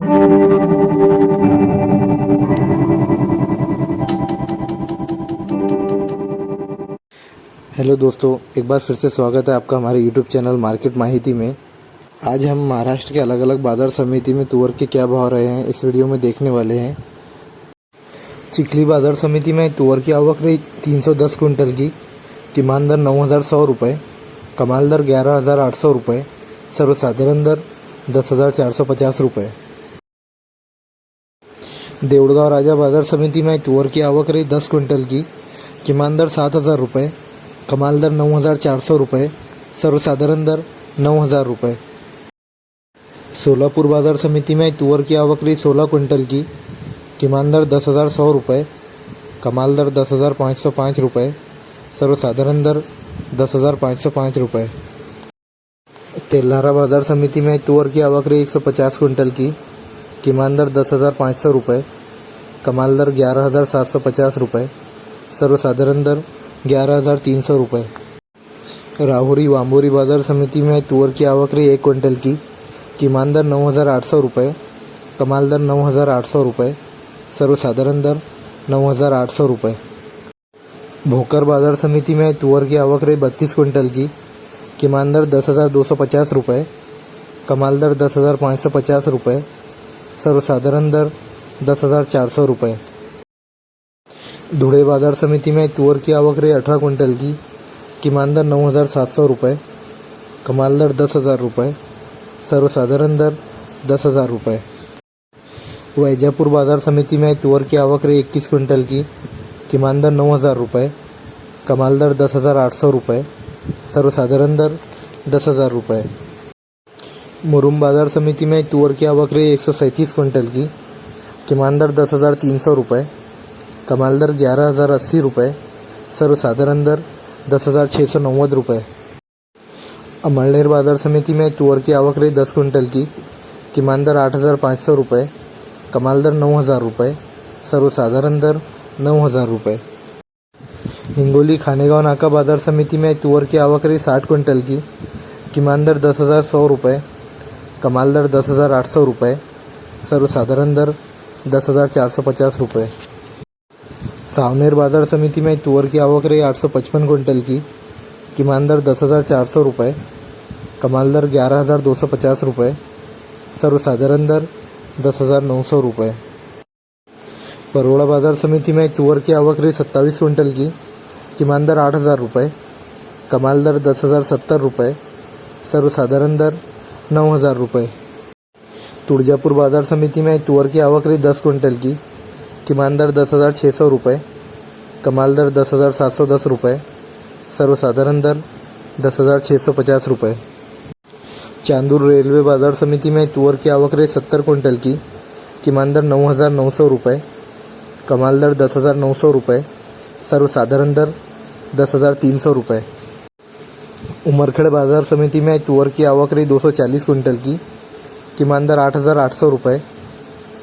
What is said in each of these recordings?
Hello दोस्तों, एक बार फिर से स्वागत है आपका हमारे यूट्यूब चैनल मार्केट माहिती में। आज हम महाराष्ट्र के अलग अलग बाज़ार समिति में तुअर के क्या भाव रहे हैं इस वीडियो में देखने वाले हैं। चिखली बाज़ार समिति में तुअर की आवक रही 310 कुंटल की। किमान दर 9,100 रुपये, कमाल दर 11,800 रुपये, सर्वसाधारण दर 10,450 रुपये। देऊळगाव राजा बाज़ार समिति में तुअर की आवक रही 10 कुंटल की। किमान दर 7,000 रुपये, कमाल दर 9,400 रुपये, सर्वसाधारण दर 9,000 रुपये। सोलापुर बाज़ार समिति में तुअर की आवक रही 16 कुंटल की। किमान दर 10,100 रुपये, कमाल दर 10,505 रुपये, सर्वसाधारण दर 10,505 रुपये। तेल्हारा बाज़ार समिति में तुअर की आवक रही 150 कुंटल की। किमान दर 10,500 रुपये, कमाल दर 11,750 रुपये, सर्वसाधारण दर 11,300 रुपये। राहुरी वांबोरी बाज़ार समिति में तुअर की आवक रही 1 कुंटल की। किमान दर 9,800 रुपये, कमाल दर 9,800 रुपये, सर्वसाधारण दर 9,800 रुपये। भोकर बाज़ार समिति में तुअर की आवक रही 32 कुंटल की। किमान दर 10,250 रुपये, कमाल दर 10,550 रुपये, सर्वसाधारण दर 10,400 रुपये। धुळे बाज़ार समिति में तुअर की आवक रही 18 कुंटल की। किमान दर 9,700 रुपये, कमाल दर 10,000 रुपये, सर्वसाधारण दर 10,000 रुपये। वैजापुर बाज़ार समिति में तुअर की आवक रही 21 कुंटल की। किमान दर 9,000 रुपये, कमाल दर 10,800 रुपये, सर्वसाधारण दर 10,000 रुपये। मुरुम बाज़ार समिति में तुअर की आवक रही 137 कुंटल की। किमान दर 10,300 रुपये, कमाल दर 11,080 रुपये, सर्वसाधारण दर 10,690 रुपये। अमळनेर बाज़ार समिति में तुअर की आवक रही 10 कुंटल की। किमान दर 8,500 रुपये, कमाल दर 9,000 रुपये, सर्वसाधारण दर 9,000 रुपये। हिंगोली खानेगांव नाका बाज़ार समिति में तुअर की आवक रही 60 कुंटल की। किमान दर 10,100 रुपये, कमाल दर 10,800 रुपये, सर्वसाधारण दर 10,450 रुपये। सावनेर बाज़ार समिति में तुअर की आवक रही 855 कुंटल की। किमान दर 10,400 रुपये, कमाल दर 11,250 रुपये, सर्वसाधारण दर 10,900 रुपये। परोड़ा बाज़ार समिति में तुअर की आवक रही 27 कुंटल की। किमान दर 8,000 रुपये, कमाल दर 10,070 रुपये, सर्वसाधारण दर 9,000 रुपये। तुळजापुर बाज़ार समिति में तुअर की आवक रही 10 कुंटल की। किमान दर 10,600 रुपये, कमाल दर 10,710 रुपये, सर्वसाधारण दर 10,650 रुपये। चांदूर रेलवे बाज़ार समिति में तुअर की आवक रही 70 कुंटल की। किमान दर 9,900 रुपये, कमाल दर 10,900 रुपये, सर्वसाधारण दर 10,300 रुपये। उमरखेड़ बाज़ार समिति में तुअर की आवक रही 240 कुंटल की। किमान दर 8,800 रुपये,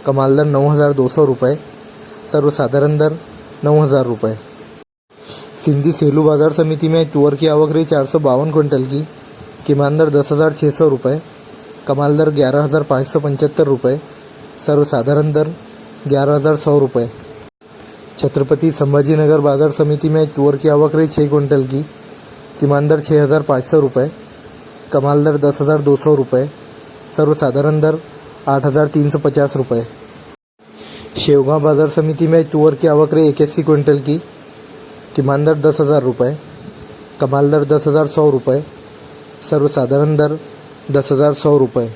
कमाल दर 9,200 रुपये, सर्वसाधारण दर 9,000 रुपये। सिंधी सेलू बाज़ार समिति में तुअर की आवक रही 452 कुंटल की। किमान दर 10,600 रुपये, कमाल दर 11,575 रुपये, सर्वसाधारण दर 11,100 रुपये। छत्रपति संभाजीनगर बाज़ार समिति में तुअर की आवक रही 6 कुंटल की। किमान दर 6,500 रुपये, कमाल दर 10,200 रुपये, सर्वसाधारण दर 8,350 रुपये। शेवगांव बाज़ार समिति में तुअर की आवक रही 81 कुंटल की। किमान दर 10,000 रुपये, कमाल दर 10,100 रुपये, सर्वसाधारण दर 10,100 रुपये।